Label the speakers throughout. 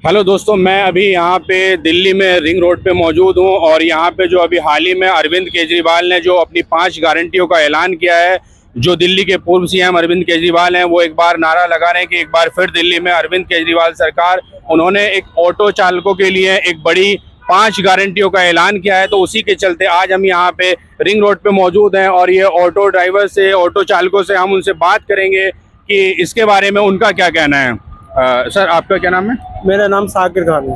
Speaker 1: Hello दोस्तों, मैं अभी यहाँ पे दिल्ली में रिंग रोड पे मौजूद हूँ और यहाँ पे जो अभी हाल ही में अरविंद केजरीवाल ने जो अपनी 5 गारंटियों का ऐलान किया है, जो दिल्ली के पूर्व सीएम अरविंद केजरीवाल हैं वो एक बार नारा लगा रहे हैं कि एक बार फिर दिल्ली में अरविंद केजरीवाल सरकार। उन्होंने एक ऑटो चालकों के लिए एक बड़ी 5 गारंटियों का ऐलान किया है, तो उसी के चलते आज हम यहाँ पे रिंग रोड पे मौजूद हैं और ये ऑटो ड्राइवर से, ऑटो चालकों से हम उनसे बात करेंगे कि इसके बारे में उनका क्या कहना है। सर, आपका क्या नाम है?
Speaker 2: मेरा नाम साकिर खान है।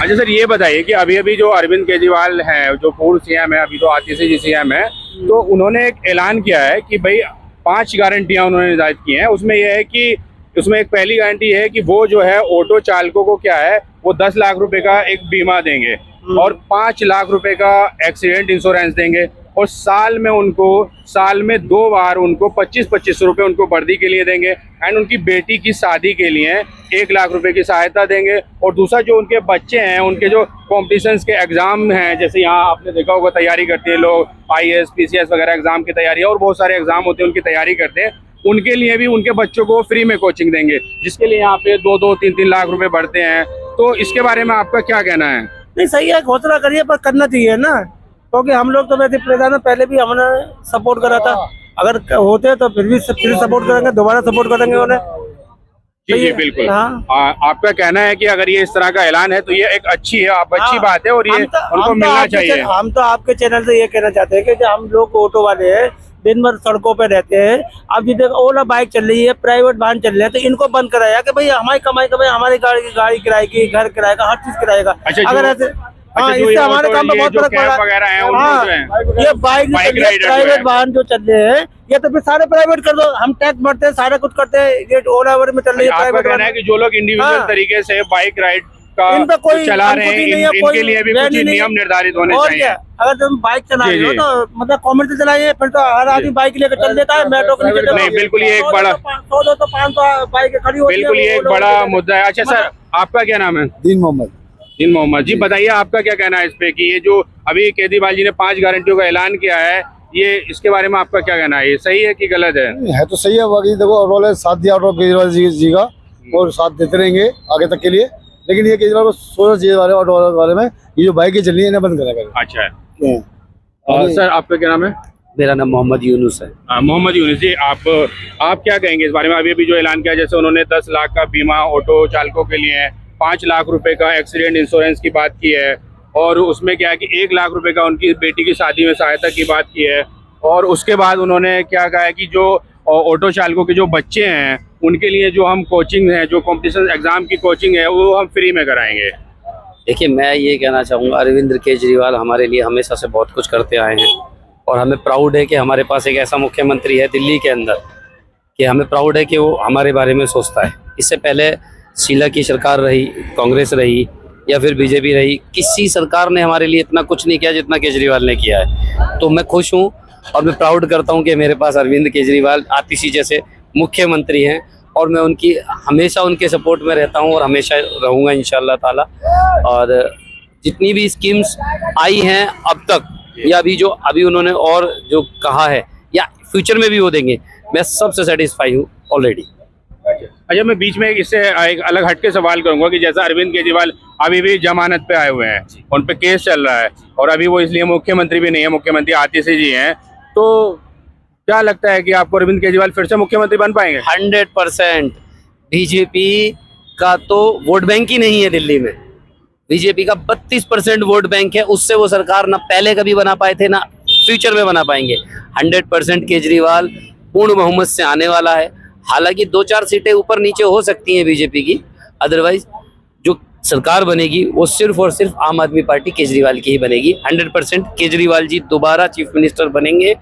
Speaker 1: अच्छा सर, ये बताइए कि अभी अभी जो अरविंद केजरीवाल हैं, जो पूर्व सीएम है, अभी तो आतिशी जी सीएम है, तो उन्होंने एक ऐलान किया है कि भाई 5 गारंटियां उन्होंने निर्धारित की हैं। उसमें यह है कि उसमें एक पहली गारंटी है कि वो जो है ऑटो चालकों को क्या है, वो 10 लाख रुपए का एक बीमा देंगे और 5 लाख रुपए का एक्सीडेंट इंश्योरेंस देंगे और साल में 2 बार उनको 25-25 रुपए उनको वर्दी के लिए देंगे एंड उनकी बेटी की शादी के लिए 1 लाख रुपए की सहायता देंगे। और दूसरा, जो उनके बच्चे हैं, उनके जो कॉम्पिटिशन्स के एग्जाम हैं, जैसे यहाँ आपने देखा होगा तैयारी करते हैं लोग, IAS PCS वगैरह एग्जाम की तैयारी और बहुत सारे एग्जाम होते हैं, उनकी तैयारी करते हैं, उनके लिए भी उनके बच्चों को फ्री में कोचिंग देंगे, जिसके लिए यहाँ पे 2-2, 3-3 लाख रुपए बढ़ते हैं। तो इसके बारे में आपका क्या कहना है?
Speaker 2: नहीं, सही है, घोषणा करिए पर करना चाहिए ना, क्योंकि हम लोग तो वैसे प्रधान में पहले भी हमने सपोर्ट करा था। अगर होते तो फिर सपोर्ट करेंगे, दोबारा सपोर्ट करेंगे उन्हें।
Speaker 1: जी जी बिल्कुल।
Speaker 2: हाँ।
Speaker 1: आपका कहना है कि अगर ये इस तरह का ऐलान है तो ये एक अच्छी बात है और ये उनको मिलना चाहिए।
Speaker 2: हम तो आपके चैनल से ये कहना चाहते हैं कि जो हम लोग ऑटो वाले हैं, दिन भर सड़कों पे रहते हैं। अब ये ओला बाइक चल रही है, प्राइवेट वाहन चल रहे हैं, तो इनको बंद कराया कि भाई हमारी कमाई का, भाई हमारी गाड़ी किराए की, घर किराए का, हर चीज किराए का। अगर ऐसे इससे हमारे काम में बहुत फर्क पड़ रहा है। ये बाइक प्राइवेट वाहन जो चल रहे हैं, ये तो फिर सारे प्राइवेट कर दो। हम टैक्स भरते हैं, सारा कुछ करते हैं, ये ओला ओवर में चल रही है प्राइवेट वाहन।
Speaker 1: कि जो लोग इंडिविजुअल तरीके से बाइक राइड का चला रहे हैं, इनके लिए भी कुछ नियम निर्धारित होने चाहिए।
Speaker 2: अगर तुम बाइक चला रहे हो तो मतलब कॉमन से चलाइए, फिर तो हर आदमी बाइक लेकर चल देता है, मेट्रो के नीचे।
Speaker 1: नहीं, बिल्कुल ये एक बड़ा
Speaker 2: 100 तो 500 बाइक खड़ी होती है,
Speaker 1: बिल्कुल ये एक बड़ा मुद्दा है। अच्छा सर, आपका क्या नाम है?
Speaker 3: दीन मोहम्मद
Speaker 1: जी, बताइए आपका क्या कहना है इस पे कि ये जो अभी केजरीवाल जी ने 5 गारंटियों का ऐलान किया है, ये इसके बारे में आपका क्या कहना है? ये सही है कि गलत है?
Speaker 3: तो सही है। बाकी देखो, और साथ दिया केजरीवाल जी का और साथ देते रहेंगे आगे तक के लिए। लेकिन ये केजरीवाल को सोचना चाहिए ऑटो वाले में, ये जो बाइकें चल रही है इन्हें बंद करेगा।
Speaker 1: अच्छा सर, आपका क्या नाम है?
Speaker 4: मेरा नाम मोहम्मद यूनुस है।
Speaker 1: मोहम्मद यूनुस जी, आप क्या कहेंगे इस बारे में? अभी जो ऐलान किया, जैसे उन्होंने 10 लाख का बीमा ऑटो चालकों के लिए, 5 लाख रुपए का एक्सीडेंट इंश्योरेंस की बात की है और उसमें क्या है कि 1 लाख रुपए का उनकी बेटी की शादी में सहायता की बात की है। और उसके बाद उन्होंने क्या कहा है कि जो ऑटो चालकों के जो बच्चे हैं, उनके लिए जो हम कोचिंग है, जो कॉम्पिटिशन एग्जाम की कोचिंग है, वो हम फ्री में कराएंगे।
Speaker 4: देखिए, मैं ये कहना चाहूँगा, अरविंद केजरीवाल हमारे लिए हमेशा से बहुत कुछ करते आए हैं और हमें प्राउड है कि हमारे पास एक ऐसा मुख्यमंत्री है दिल्ली के अंदर, कि हमें प्राउड है कि वो हमारे बारे में सोचता है। इससे पहले शीला की सरकार रही, कांग्रेस रही या फिर बीजेपी रही, किसी सरकार ने हमारे लिए इतना कुछ नहीं किया जितना केजरीवाल ने किया है। तो मैं खुश हूँ और मैं प्राउड करता हूँ कि मेरे पास अरविंद केजरीवाल, आतिशी जैसे मुख्यमंत्री हैं और मैं हमेशा उनके सपोर्ट में रहता हूँ और हमेशा रहूँगा इंशाल्लाह ताला। और जितनी भी स्कीम्स आई हैं अब तक, या अभी उन्होंने और जो कहा है या फ्यूचर में भी वो देंगे, मैं सबसे सेटिस्फाई हूँ ऑलरेडी।
Speaker 1: अच्छा, मैं बीच में इससे एक अलग हटके सवाल करूंगा कि जैसा अरविंद केजरीवाल अभी भी जमानत पे आए हुए हैं, उन पे केस चल रहा है और अभी वो इसलिए मुख्यमंत्री भी नहीं है, मुख्यमंत्री आतिशी जी हैं, तो क्या लगता है कि आपको अरविंद केजरीवाल फिर से मुख्यमंत्री बन पाएंगे?
Speaker 4: 100%। बीजेपी का तो वोट बैंक ही नहीं है दिल्ली में। बीजेपी का 32% वोट बैंक है, उससे वो सरकार ना पहले कभी बना पाए थे, ना फ्यूचर में बना पाएंगे। 100% केजरीवाल पूर्ण बहुमत से आने वाला है। हालांकि 2-4 सीटें ऊपर नीचे हो सकती हैं बीजेपी की, अदरवाइज जो सरकार बनेगी वो सिर्फ और सिर्फ आम आदमी पार्टी केजरीवाल की ही बनेगी। 100% केजरीवाल जी दोबारा चीफ मिनिस्टर बनेंगे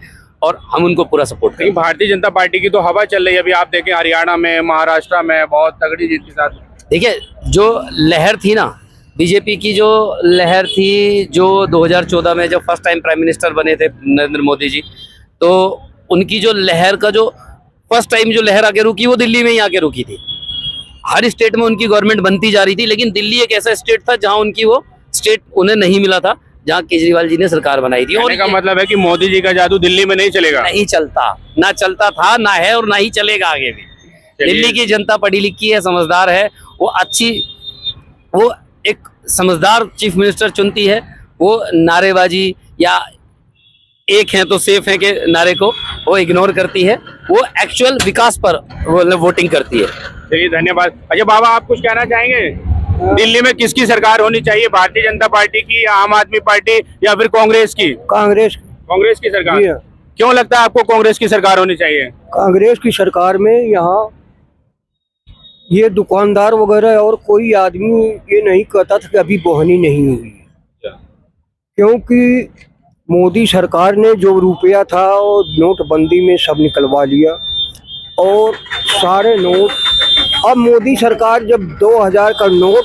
Speaker 4: और हम उनको पूरा सपोर्ट करेंगे।
Speaker 1: भारतीय जनता पार्टी की तो हवा चल रही है, अभी आप देखें हरियाणा में, महाराष्ट्र में बहुत तगड़ी जीत के साथ।
Speaker 4: देखिए, जो लहर थी ना, बीजेपी की जो लहर थी, जो 2014 में जब फर्स्ट टाइम प्राइम मिनिस्टर बने थे नरेंद्र मोदी जी, तो उनकी जो लहर का जो फर्स्ट टाइम जो लहर आके रुकी, वो दिल्ली में ही आके रुकी थी। हर स्टेट में उनकी गवर्नमेंट बनती जा रही थी, लेकिन दिल्ली एक ऐसा स्टेट था जहां उनकी वो स्टेट उन्हें नहीं मिला था, जहां केजरीवाल जी ने सरकार बनाई थी। और
Speaker 1: का मतलब है कि मोदी जी का जादू दिल्ली में नहीं चलेगा?
Speaker 4: नहीं चलता, ना चलता था, ना है और ना ही चलेगा आगे भी। दिल्ली की जनता पढ़ी लिखी है, समझदार है, वो अच्छी वो एक समझदार चीफ मिनिस्टर चुनती है, वो नारेबाजी या एक है तो सेफ है के नारे को वो इग्नोर करती है, वो एक्चुअल विकास पर वोटिंग करती है।
Speaker 1: चलिए धन्यवाद। अच्छा बाबा, आप कुछ कहना चाहेंगे? दिल्ली में किसकी सरकार होनी चाहिए, भारतीय जनता पार्टी की या आम आदमी पार्टी या फिर कांग्रेस की?
Speaker 2: कांग्रेस
Speaker 1: कांग्रेस की सरकार।
Speaker 2: जी हाँ।
Speaker 1: क्यों लगता है आपको कांग्रेस की सरकार होनी चाहिए?
Speaker 2: कांग्रेस की सरकार में यहाँ ये दुकानदार वगैरह और कोई आदमी ये नहीं कहता था कि अभी बोहनी नहीं हुई, क्योंकि मोदी सरकार ने जो रुपया था वो नोटबंदी में सब निकलवा लिया और सारे नोट। अब मोदी सरकार जब 2000 का नोट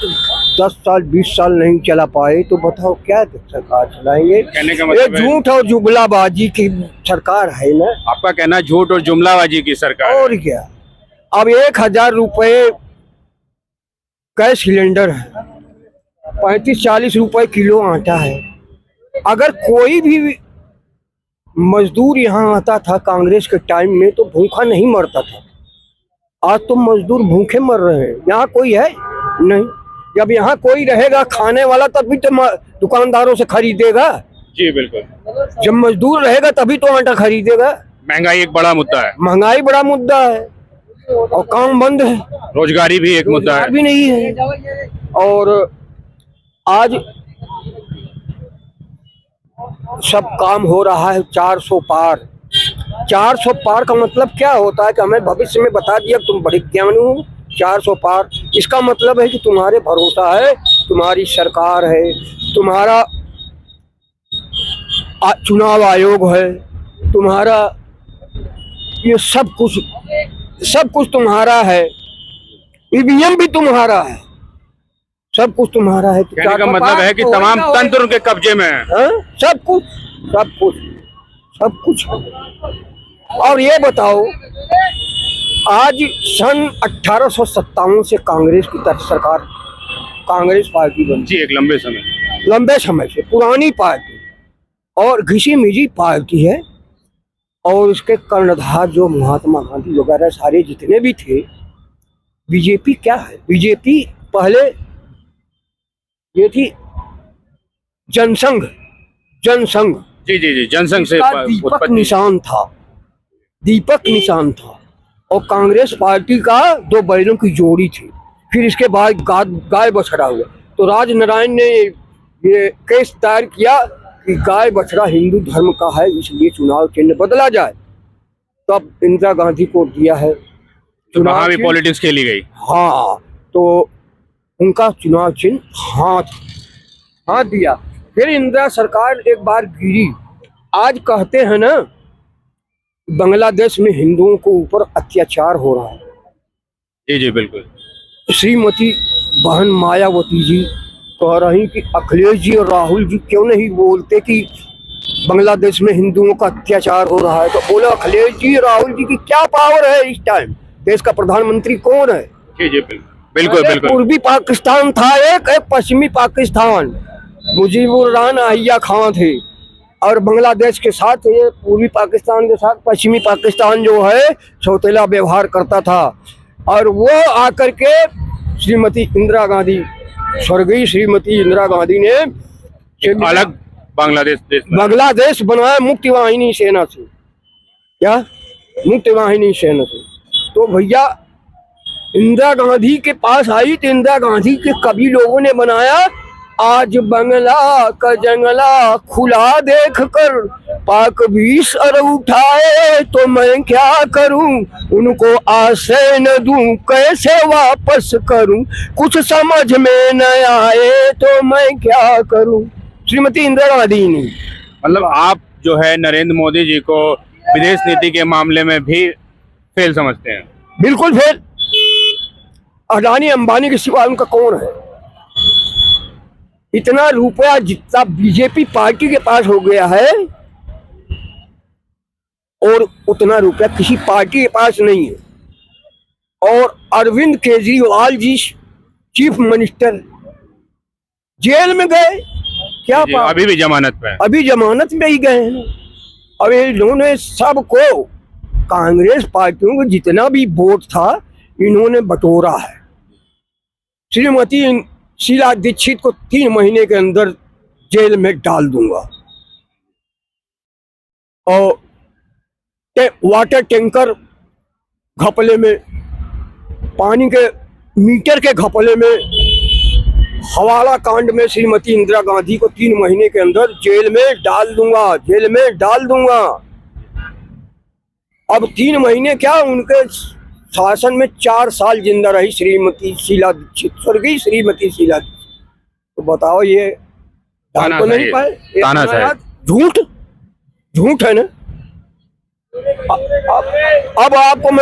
Speaker 2: 10 साल 20 साल नहीं चला पाए तो बताओ क्या सरकार चलाएंगे?
Speaker 1: कहने का
Speaker 2: ये
Speaker 1: मतलब है,
Speaker 2: झूठ और जुगलाबाजी की सरकार है ना।
Speaker 1: आपका कहना झूठ और जुमलाबाजी की सरकार है।
Speaker 2: और क्या, अब 1000 रुपये गैस सिलेंडर है, 35-40 रुपए किलो आटा है। अगर कोई भी मजदूर यहाँ आता था कांग्रेस के टाइम में तो भूखा नहीं मरता था। आज तो मजदूर भूखे मर रहे हैं। यहाँ कोई है नहीं। जब यहाँ कोई रहेगा खाने वाला तभी तो दुकानदारों से खरीदेगा।
Speaker 1: जी बिल्कुल।
Speaker 2: जब मजदूर रहेगा तभी तो आटा खरीदेगा।
Speaker 1: महंगाई एक बड़ा मुद्दा है,
Speaker 2: महंगाई बड़ा मुद्दा है और काम बंद है,
Speaker 1: रोजगारी भी एक मुद्दा है।
Speaker 2: रोजगार भी नहीं है। और आज सब काम हो रहा है 400 पार। 400 पार का मतलब क्या होता है कि हमें भविष्य में बता दिया तुम बड़े ज्ञानी हो। 400 पार इसका मतलब है कि तुम्हारे भरोसा है, तुम्हारी सरकार है, तुम्हारा चुनाव आयोग है, तुम्हारा ये सब कुछ तुम्हारा है, ईवीएम भी तुम्हारा है, सब कुछ तुम्हारा है।
Speaker 1: कहने का मतलब है कि तमाम तंत्र उनके कब्जे में है।
Speaker 2: सब कुछ। और ये बताओ, आज सन 1857 से कांग्रेस की तरफ सरकार, कांग्रेस पार्टी बनी।
Speaker 1: जी, एक लंबे समय
Speaker 2: से पुरानी पार्टी और घिसी मिजी पार्टी है। और उसके कर्णधार जो महात्मा गांधी वगैरह सारे जितने भी थे। बीजेपी क्या है? बीजेपी पहले ये थी जनसंघ।
Speaker 1: जी जनसंघ से
Speaker 2: दीपक निशान था और कांग्रेस पार्टी का 2 बैलों की जोड़ी थी। फिर इसके बाद गाय बछड़ा हुआ तो राजनारायण ने ये केस दायर किया कि गाय बछड़ा हिंदू धर्म का है, इसलिए चुनाव चिन्ह बदला जाए। तब इंदिरा गांधी को दिया है
Speaker 1: चुनाव भी पॉलिटिक्स खेली गई।
Speaker 2: हाँ, तो उनका चुनाव चिन्ह हाथ दिया। फिर इंदिरा सरकार एक बार गिरी। आज कहते हैं ना बांग्लादेश में हिंदुओं को ऊपर अत्याचार हो रहा है।
Speaker 1: जी बिल्कुल।
Speaker 2: श्रीमती बहन मायावती जी कह रही कि अखिलेश जी और राहुल जी क्यों नहीं बोलते कि बांग्लादेश में हिंदुओं का अत्याचार हो रहा है। तो बोला अखिलेश जी राहुल जी की क्या पावर है इस टाइम, देश का प्रधानमंत्री कौन है?
Speaker 1: जी बिल्कुल।
Speaker 2: पूर्वी पाकिस्तान था एक पश्चिमी पाकिस्तान, मुजीबुर रहमान अय्या खान थे। और बांग्लादेश के साथ ये पूर्वी पाकिस्तान के साथ पश्चिमी पाकिस्तान जो है सौतेला व्यवहार करता था। और वो आकर के श्रीमती इंदिरा गांधी, स्वर्गीय श्रीमती इंदिरा गांधी ने
Speaker 1: अलग
Speaker 2: बांग्लादेश बनाया मुक्ति वाहिनी सेना से। क्या मुक्ति वाहिनी सेना से? तो भैया इंदिरा गांधी के पास आई तो इंदिरा गांधी के कभी लोगों ने बनाया आज बंगला का जंगला खुला देख कर पाक 20 अरब उठाए तो मैं क्या करूं, उनको आसे न दूं कैसे वापस करूं, कुछ समझ में न आए तो मैं क्या करूं। श्रीमती इंदिरा गांधी ने।
Speaker 1: मतलब आप जो है नरेंद्र मोदी जी को विदेश नीति के मामले में भी फेल समझते हैं?
Speaker 2: बिल्कुल फेल। अडानी अंबानी के सिवा उनका कौन है? इतना रुपया जितना बीजेपी पार्टी के पास हो गया है और उतना रुपया किसी पार्टी के पास नहीं है। और Arvind Kejriwal ji chief minister jail में गए, क्या
Speaker 1: अभी भी जमानत पे?
Speaker 2: अभी जमानत में ही गए हैं। अब इन्होंने सबको, कांग्रेस पार्टियों को जितना भी वोट था इन्होंने बटोरा है। श्रीमती
Speaker 5: शीला दीक्षित को 3 महीने के अंदर जेल में डाल दूंगा। और वाटर टैंकर घपले में, पानी के मीटर के घपले में, हवाला कांड में श्रीमती इंदिरा गांधी को 3 महीने के अंदर जेल में डाल दूंगा, जेल में डाल दूंगा। अब 3 महीने क्या, उनके शासन में 4 साल जिंदा रही श्रीमती शीला दीक्षित, स्वर्गीय श्रीमती शीला दीक्षित। तो बताओ ये डाल तो नहीं पाए? झूठ, झूठ है ना। अब आपको मैं